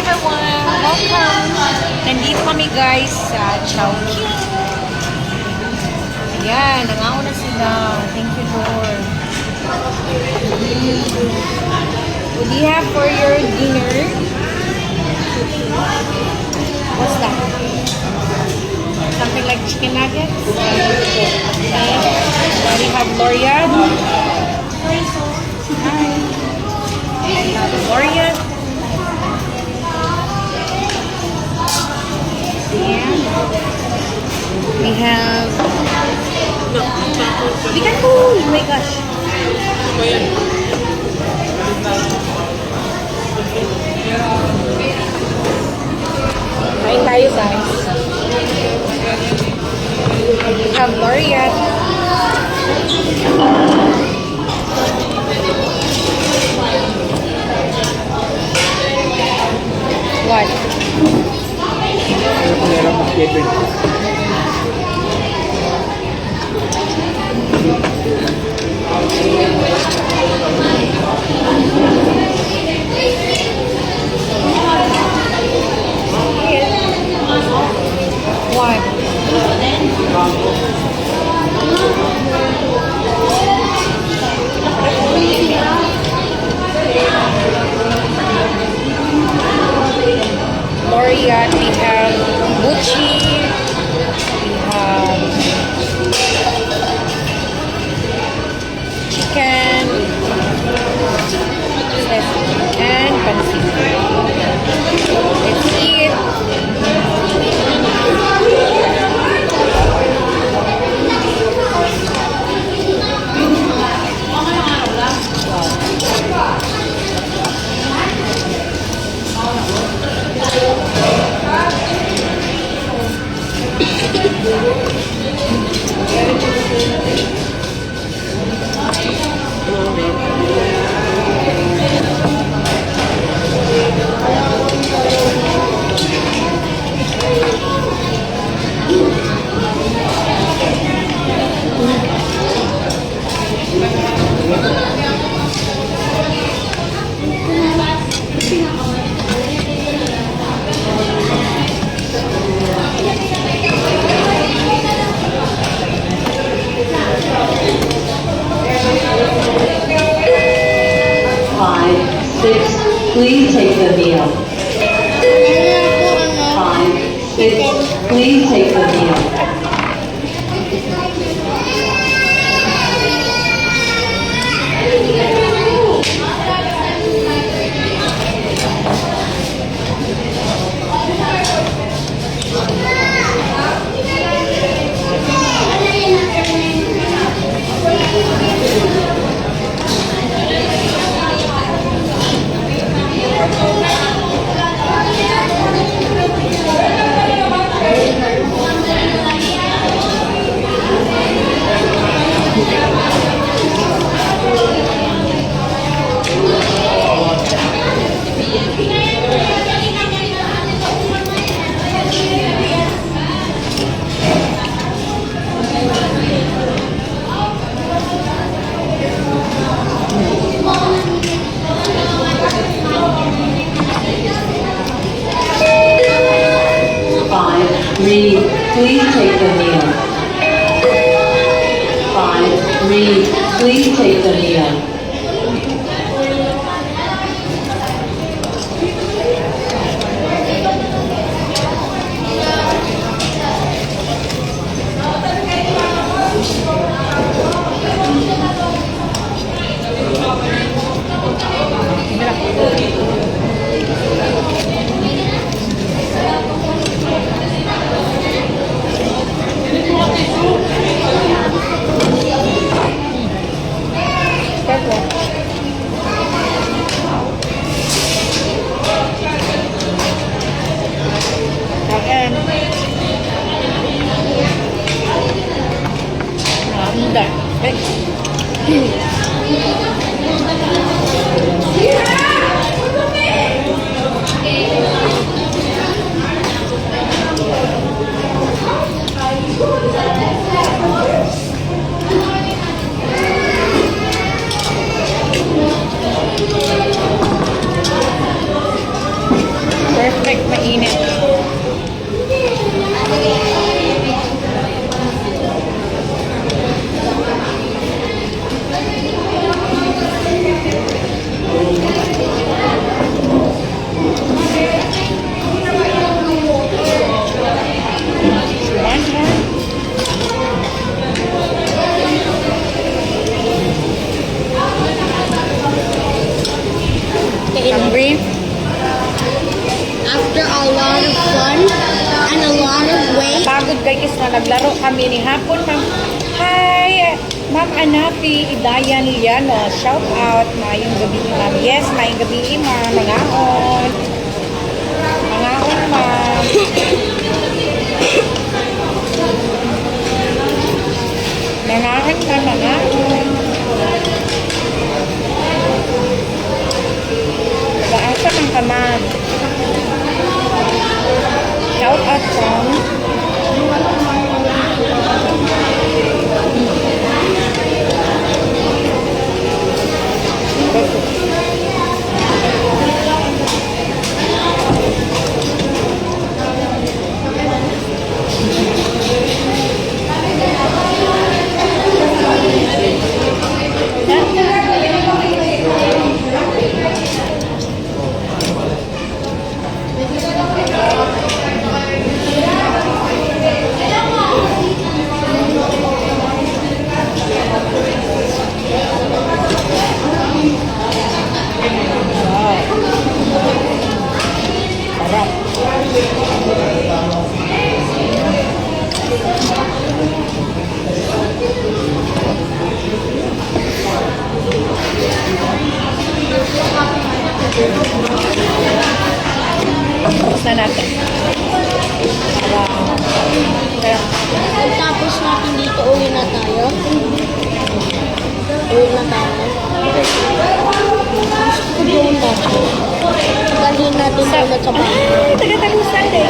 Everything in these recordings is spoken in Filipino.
everyone! Welcome! Nandito kami guys sa Chowking. Ayan, nangauna sila. Thank you Lord. What do you have for your dinner? What's that? Something like chicken nuggets? Okay. Then we have Lorian. Hi. We have Lorian. And we have Bigan ko! Oh my gosh! Kain tayo guys. We have Lorian. What? Loriat, we have Buchi, we have chicken, and pancit. Let's eat. Please take the meal. 5, 6, please take the meal. Please take the meal. 5, 3, please take the meal. Careful. good kay kis na naglaro kami ni hapon, ma'am. Hi, Ma'am Anafi Idayan Liano. Shout out. Mayong gabi, ma'am. Yes, mayong gabi, ma'am. Mangaon. Mangaon, ma'am. Mangaon ka, mangaon. Gaasa kang kaman. Shout out from tapos na natin. Pagtapos natin dito, uwi na tayo. Uwi na tayo. Gusto ko doon natin. Dalhin natin ulit sa bahay. Taga-talusan eh.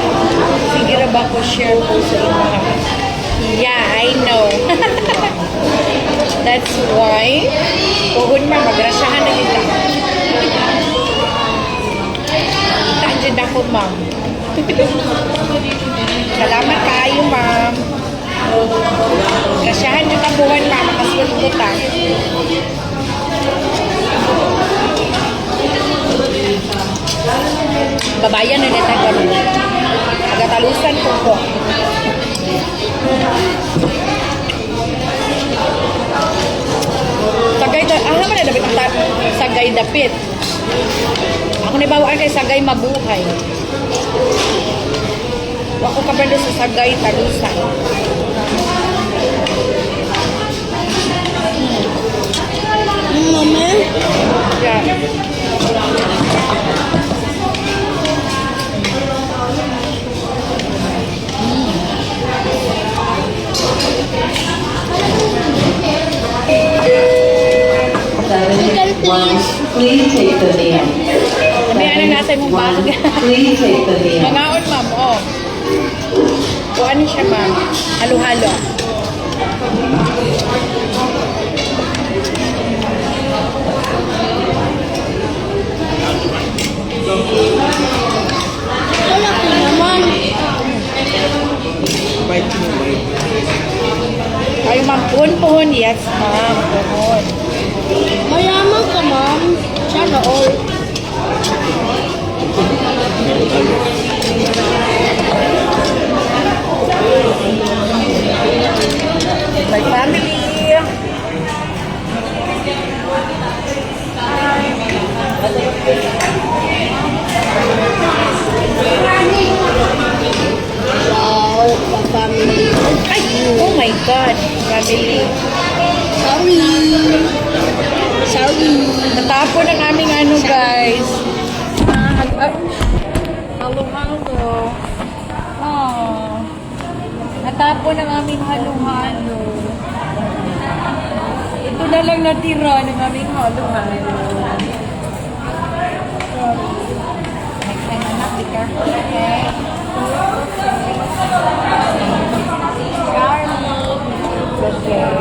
Sige na ba ako share po sa inyo? Yeah, I know. That's why. Puhon ma, magrasyahan na kita. Kitaan dyan ako, ma'am. Salamat kayo, ma'am. Grasyahan dyan ang buwan, ma'am. Makasulot ka. Babayan na neta kami. Taga-talusan po po. Naman na dapat sagay dapit. Ako na bawaan kay sagay mabuhay. Ako kabalo sa sagay talusan. Mama? Yeah. One, please take the meal. Sabi ano nasa mong bag. Please take the meal. Mangaon, ma'am. Oh. O ano siya, ma'am? Halo-halo. Wala ko naman. Ay, ma'am. Puhon-puhon. Yes, ma'am. Puhon. Mayaman ka, ma'am. Sana all. My family. Wow, family. Ay, oh my God. Family. Sorry. Natapon ang aming ano, guys. Halo-halo. Oh. Natapon ang aming halo-halo. Ito na lang natira ng aming halo-halo. Next time, anak, be careful, okay? Okay.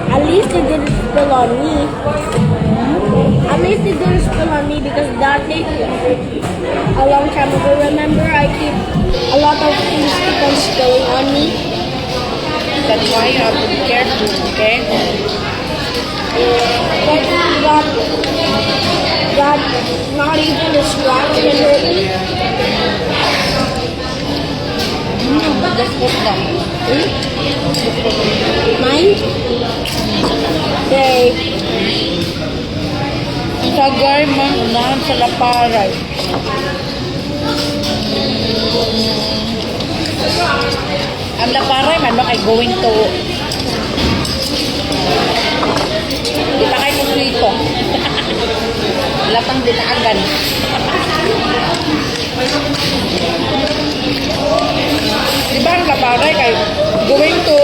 At least it didn't spill on me. At least it didn't spill on me because that day, a long time ago, remember, I keep a lot of things keep on spilling on me. That's why you have to be careful, okay? But that not even a scratch can hurt me. Just put them. Mine? Okay. Sagay man, unahan sa laparay. Ang laparay man, ay going to kita kay Kusito. Latang dinaagan. Diba ang laparay kay going to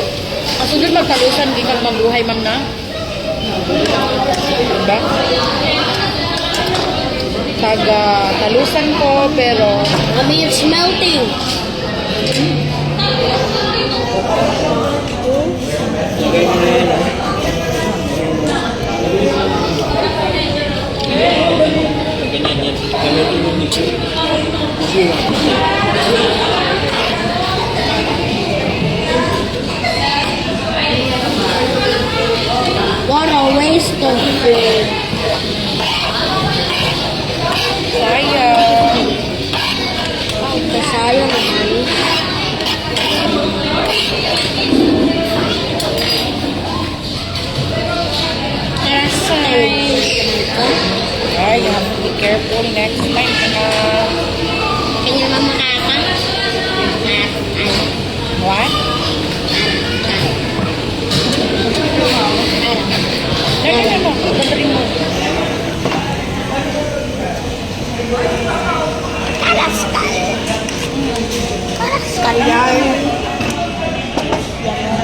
asunod magtalusan di kang mabuhay ma'am na? Diba? Taga talusan ko pero Mommy, it's melting. What a waste of food. sayang. Sayang naman. Ay, you have to be careful next time. Kanya naman makaka. What? No. Pagdating mo. Kalaskal yan.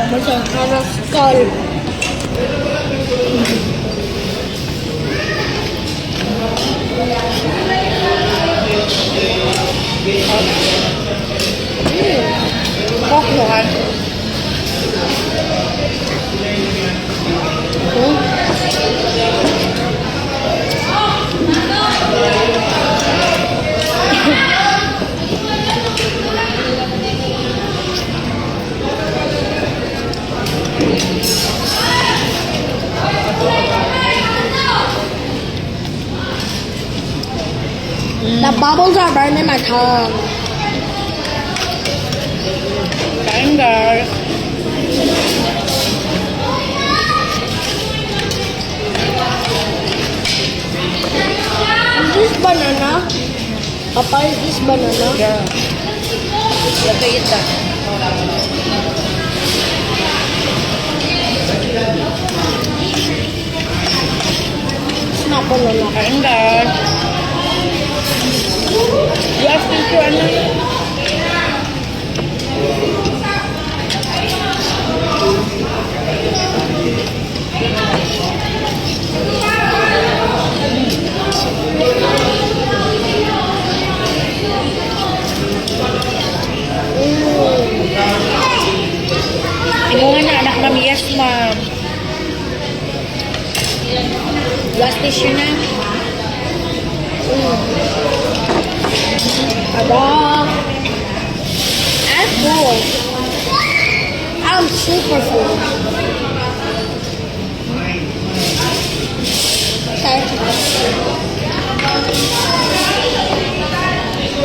Basta kalaskal. Koklohan. The bubbles are burning my tongue. Kain guys. Is this banana? Papa, is this banana? Yeah. You have to eat that. It's not banana. Kain guys. You asking for ano? Inuha na anak ma'am. Yes ma'am. Last tissue na. Aba. I'm full. I'm super full. Okay.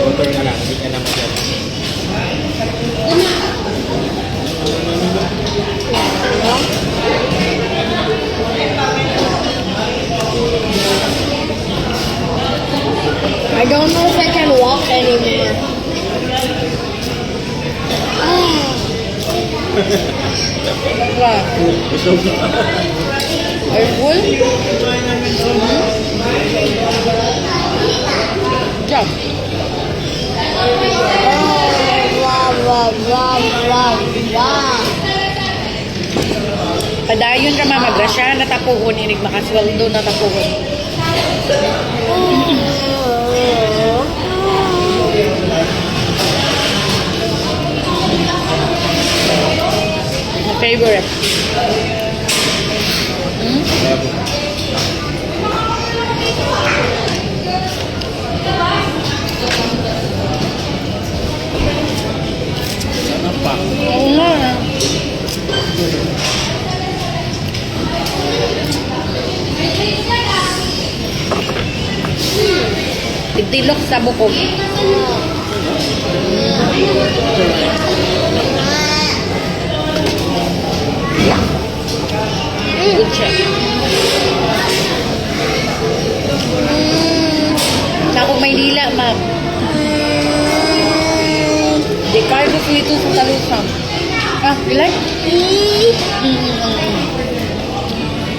Motor na lang, hindi ka na mag I don't know if I can walk anymore. Wow. Are you full? Jump. Wow, wow, wow, wow, wow. Padayon ka mamagrasya, natapuhon, inig makasweldo, natapuhon. My favorite. Oo nga. Itilok sa bukog. Good check. You like? E.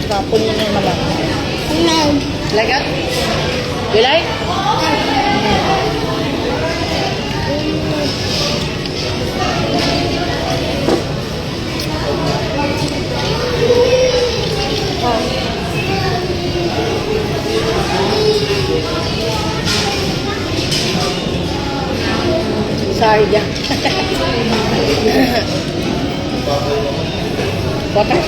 Kapon mo na naman. No. Like it? You like? Sorry, yeah. Water?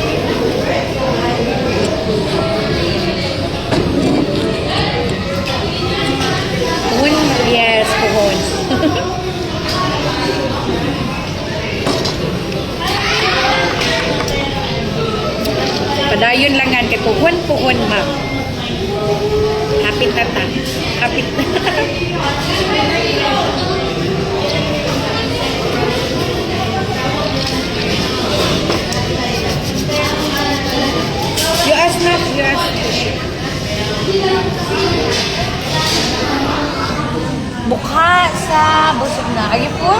Puhon? Yes, puhon. Padayon lang yan kay puhon, ma'am. Hapit na ta. Hapit na. You ask not, you ask. Mukha sa busog na. Are you full?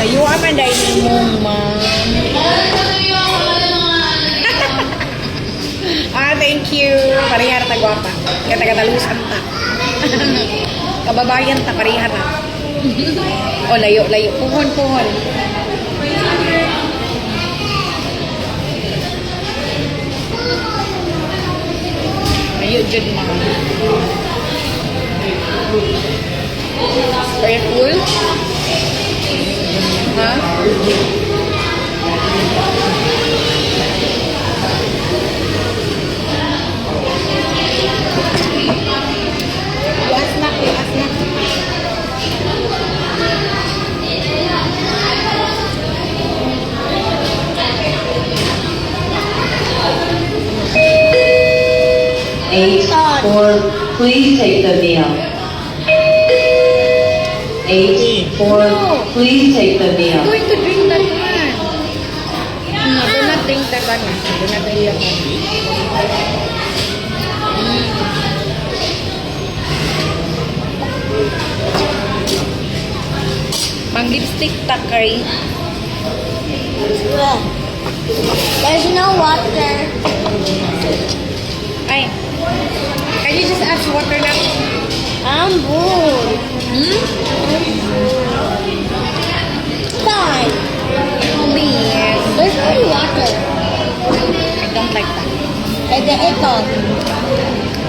Kayo aman dahil mong ma'am. Thank you. Parihar ta gwapa. Kata-katalusan ta. Kababayan ta, parihar ta. O, layo. Puhon. Layo, dyan ma'am. Are you full? Huh? You ask na. H4, please take the meal. H4, please take the meal. I'm going to drink that one. No, do not drink that one. Do not drink that one. Mang lipstick takay. There's no water. Ay, can you just ask water lang? I'm full. Fine. Please. There's no water. I don't like that. And then ito.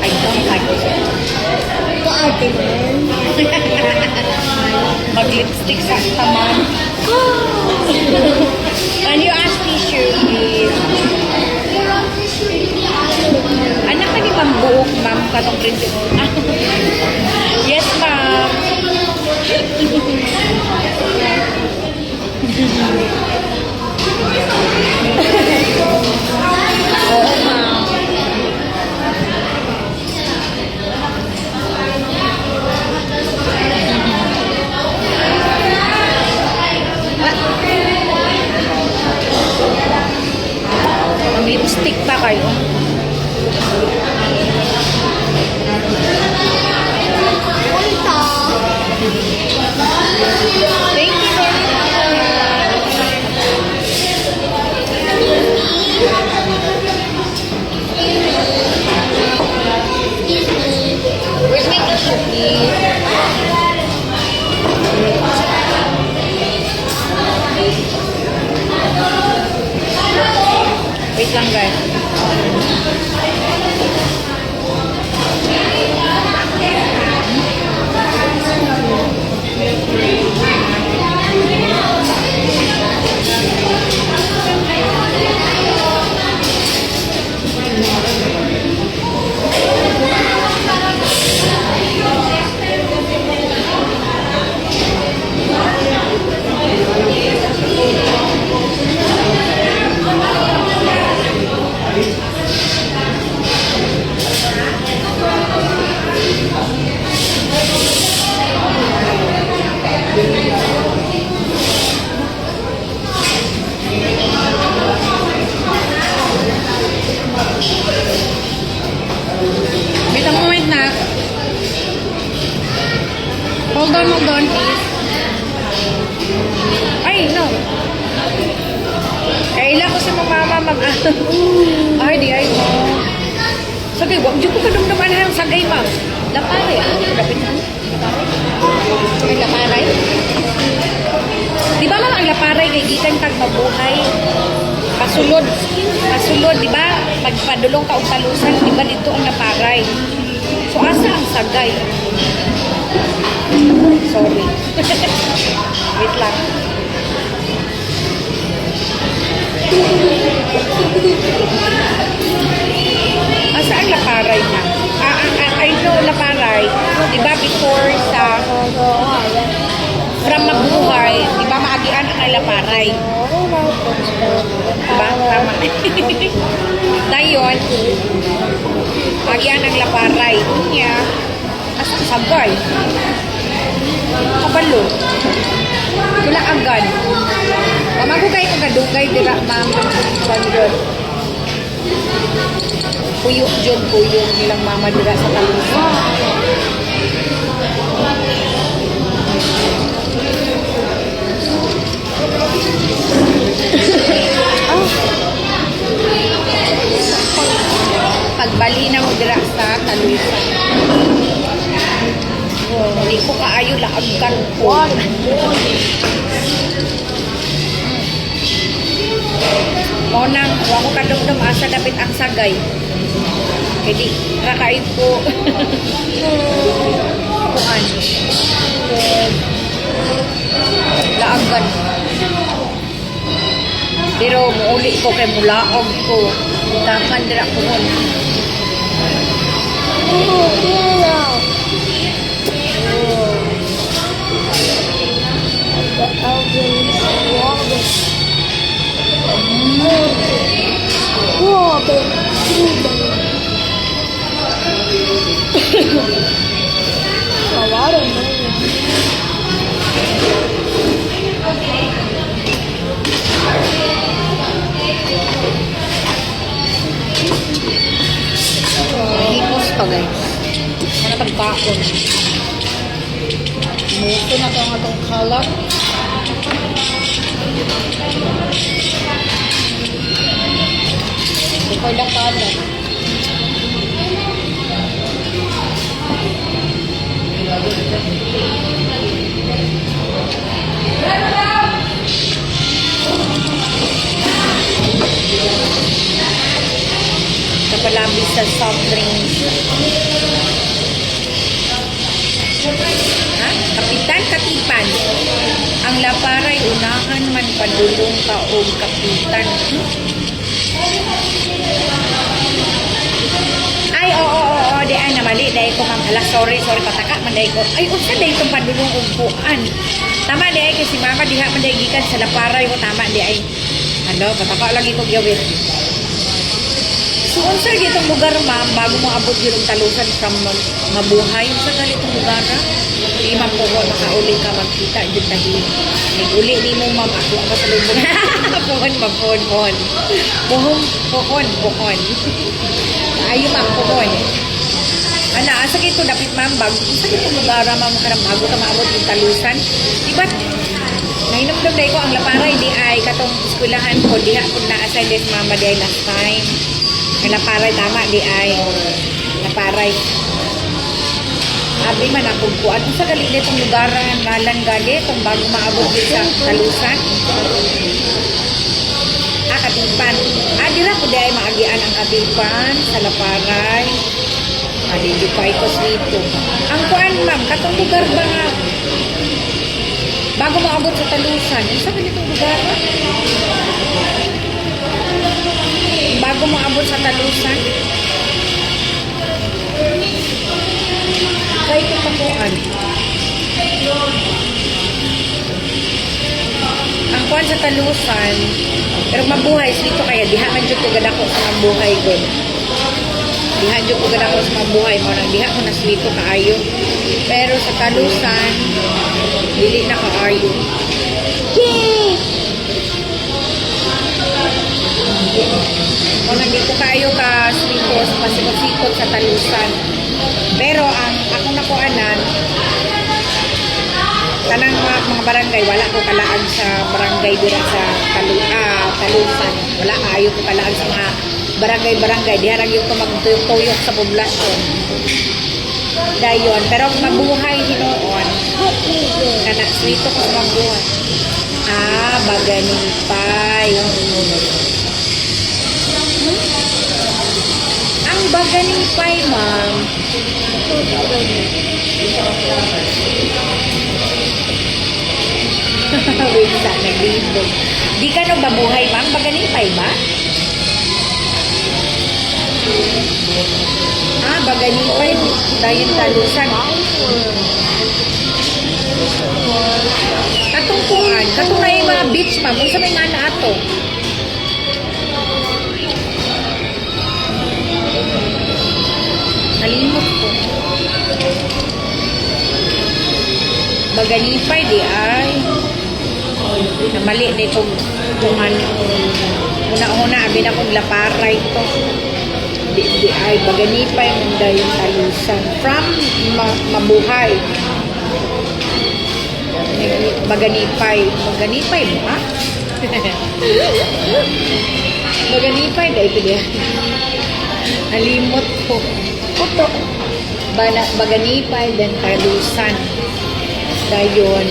I don't like it. Ito ate man. Mag-lipstick sa taman. Can you ask tissue, please? Anak ka ni Ma'am Buok, Ma'am, katong principal. Yes, Ma'am. Oo, Ma'am. Mag-lipstick pa kayo. Punta. Thank you very much. Where's my tissue, please? Wait lang, guys. hold on, please. Ay, no. Kaila ko sa mama, Ay, di ay mo. Sagay, wag dyan ko kadumdaman ang sagay, ma'am. Laparay. Dapat na. Ay, laparay. Di ba, ma'am, ang laparay kay gikan tag mabuhay? Pasulod. Pasulod, di ba? Pagpadulong ka o talusan, di ba dito ang laparay? So, asa ang sagay? Sorry. Wait lang. Asa ang laparay na? I know laparay. Di ba before sa from mabuhay, di ba maagian ang laparay? Diba? Tama. Dayon, maagian ang laparay. Niya, asa ang sagay? Kabalo. Wala agad. Pamagugay ko kadugay dira ma'am. Bandod. Puyo jud puyo nilang mama dira sa talusan. Pagbali na mo dira sa talusan. Hindi ko kaayo laagkan ko. Monang, huwag ko kadumdum asa dapit ang sagay. Jadi, rakain ko. Kuan. Laagkan. Pero muuli ko kay mulaog ko. Taman dira ko hon. Hipos pa guys. Ano pagkaon? Muto na ito ang atong kalat. Ikaw na kalat. Kapalabis sa soft drinks. Ha? Kapitan, katipan. Ang laparay, unahan man padulong ka o kapitan. Ay, oo, di ay namali. Dahil ko, ma'am, ala, sorry, pataka, manday ko. Ay, usa, dahil itong padulong upuan. Tama, di ay, kasi mama, diha, manday gikan sa laparay ko, tama, di ay. Ano, pataka lagi ko gawin. So, unsa gitong lugar, ma'am, bago mo abot yung talusan from mabuhay, unsa ganitong lugar, ha? Di ma'am po, makauli ka, magkita, dyan tahi. Nag-uli di mo, ma'am, ako sa lubong. Pohon, ma'am, pohon. Pohon. Ayo, ma'am, pohon. Ana, asa gito, dapit, ma'am, bago, unsa gitong lugar, ma'am, bago ka maabot yung talusan? Diba, nainumdum na ko, ang laparay, di ay, katong eskwelahan ko, diha, kung na-assign this, mama, di ay last time. Ang laparay, tama, di ay laparay. Abi man akong kuan. Kung sa galing itong lugaran, ngalan gali, itong bago maabot din sa talusan. Katipan. Dira po di ay maagian ang katipan sa laparay. Di pa ito dito. Ang kuan, ma'am, katong lugar ba nga? Bago maabot sa talusan, sa ganitong lugar ba? Bago mo abot sa talusan, kaya ito tapuan. Ang kuwan sa talusan, pero mabuhay dito kaya diha man jud ko gadako sa mabuhay gud. Diha jud ko gadako sa mabuhay mo nang diha ko na dito kaayo. Pero sa talusan, dili na kaayo. Kung nandito kayo ka sikos, pasikot-sikot sa talusan. Pero ang ako nakuanan, barangay, wala ko kalaag sa barangay dira sa Talusan. Wala ayo ko kalaag sa mga barangay. Diharang yung magtuyok sa poblasyon. Dayon, pero mabuhay hinoon. Kana dito ko sa mabuhay. Baganipay. Ang baganipay, ma'am. Wait, naglibog. Di ka no babuhay, ma'am? Baganipay ba? Baganipay. Dayon Talusan. Katungkuan. Katong na yung mga beach, ma'am. Kung sa may nga na ato. Nalimot ko. Baganipay di ay. Namali na itong una-una abin akong laparay ito. Di ay baganipay munda yung Talusan. From mabuhay. Baganipay. Baganipay mo, ha? Baganipay da ito diyan. Nalimot ko. Puto. Baganipay then Talusan. Dayon.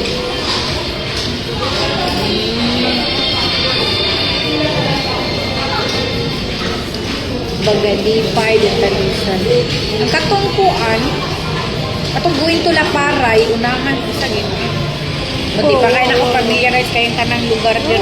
Baganipay then Talusan. Ang katungkuan, atong going to Laparay, unahan ko sa gino. Buti pa kayo nakapamiliarize kayong tanang lugar din.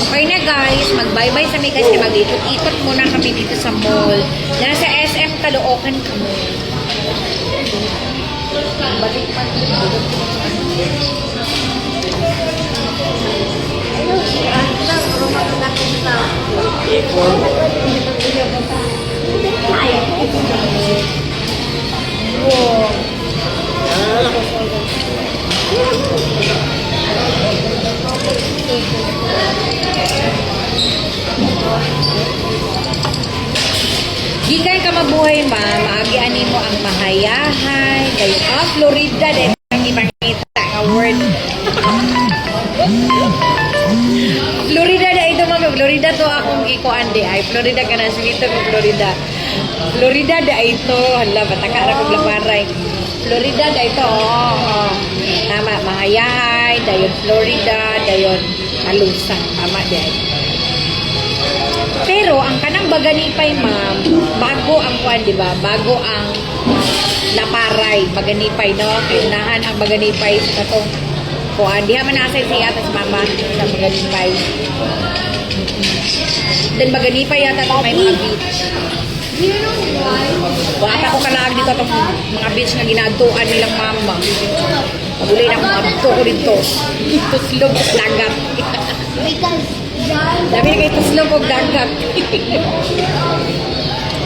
Okay na guys, mag-bye-bye sa may kasi mag-ikot-ikot muna kami dito sa mall. Nasa SM Caloocan kami. Balik pa gikan ka mabuhay, ma'am. Maagianin mo ang mahayahay. Kayo, Florida din ang ipangita nga word. Florida na ito, ma'am. Florida to akong ikuan di ay. Florida ka na, sinito ko Florida. Florida da ito. Hala, bataka na kong laparay. Florida da ito, Tama, mahayahay. Dayon Florida. Dayon Talusan. Tama di ay. Pero ang kanang Baganipay, ma'am, bago ang kuan, di ba? Bago ang Laparay, Baganipay, no? Unahan ang Baganipay sa katong kuan. Diha man nasa siya tas mama sa Baganipay. Then Baganipay yata ito may mga beach. Do you know why? Bata ko kalaag dito itong mga beach na ginatuan nilang mama. Pagulay na mga abto ko dito. Tuslog sa dagat. Because John, Dami na kayo tuslog o dagat.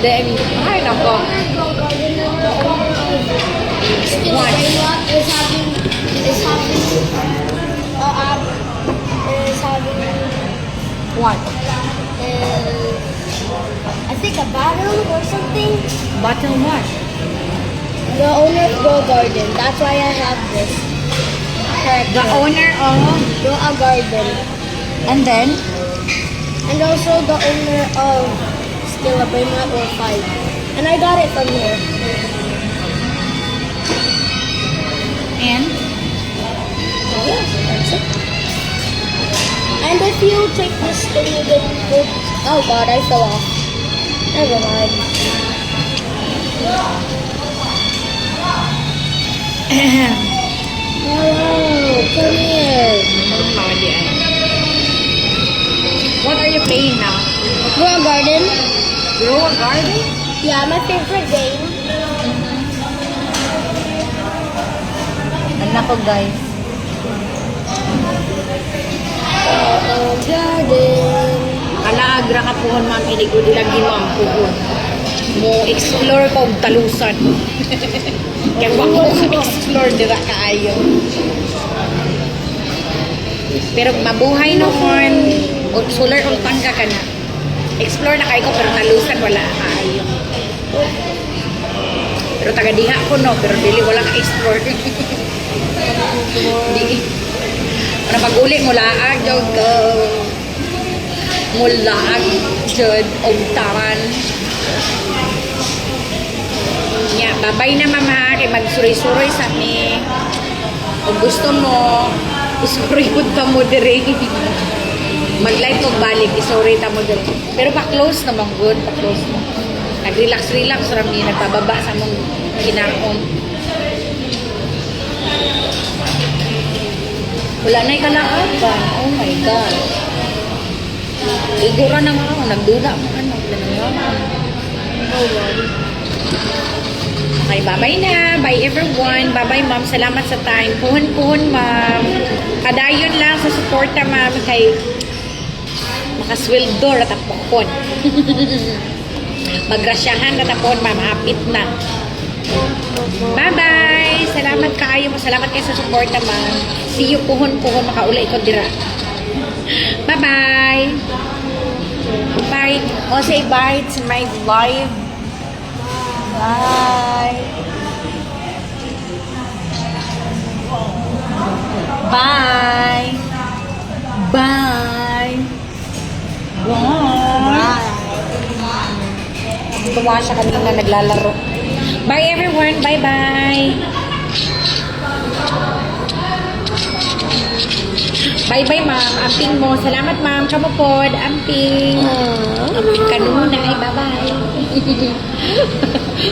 Then, ay nako. still What? Brainwalk is having is having What? I think a battle or something. Bottle what? The owner of Go Garden. That's why I have this The character. owner of... Go a Garden. And then? And also the owner of Still a Brainwalk or 5. And I got it from here. And? That's it. And if you take this thing, you get good. Oh god, I fell off. Never mind. Hello, come here. What are you playing now? Grow a garden. Grow a garden? Yeah, my favorite game. Anak ko guys. Garden. Kalaagra ka puhon ma'am, iligod ilang gino ang puhon. mo explore pa og talusan. Kaya wako ka explore dira kaayo. Pero mabuhay noon, o solar ultangga ka na. Explore na kayo ko pero talusan wala kaayo. Pero taga diha ko no, pero dili wala ka explore. Di. Ano pag-uli mo laag jud ko. Mulaag jud og taran. Nya, babay na mama kay magsuri-suroy sa ni. Kung gusto mo, isuri pud ka mo dire. Mag-live kog balik, isuri ta mo dire. Pero pa-close naman good, pa-close mo. Nag-relax ra mi, nagpababa sa mong kinaom. Wala na'y kalaaban. Oh my God. Igura na ako, nagduda mo ano, okay, bye-bye na. Bye everyone. Bye-bye ma'am. Salamat sa time. Puhon-puhon ma'am. Kadayon lang sa suporta ma'am kay makasweldo at tapokon. Magrasyahan na tapon ma'am. Hapit na. Bye-bye. Salamat kaayo mo. Salamat kayo sa suporta ma'am. See you puhon-puhon. Makaulay ko dira. Bye-bye. Bye. O say bye to my live. Bye. Bye. Bye. Bye. Tumawa siya kanina naglalaro. Bye everyone. Bye-bye. Bye-bye ma'am. Amping mo. Salamat ma'am. Kamupod. Amping. Amping kanunay. Bye-bye.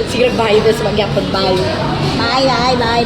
Sige, bye. Tapos magyapon. Bye. Bye, bye, bye, bye,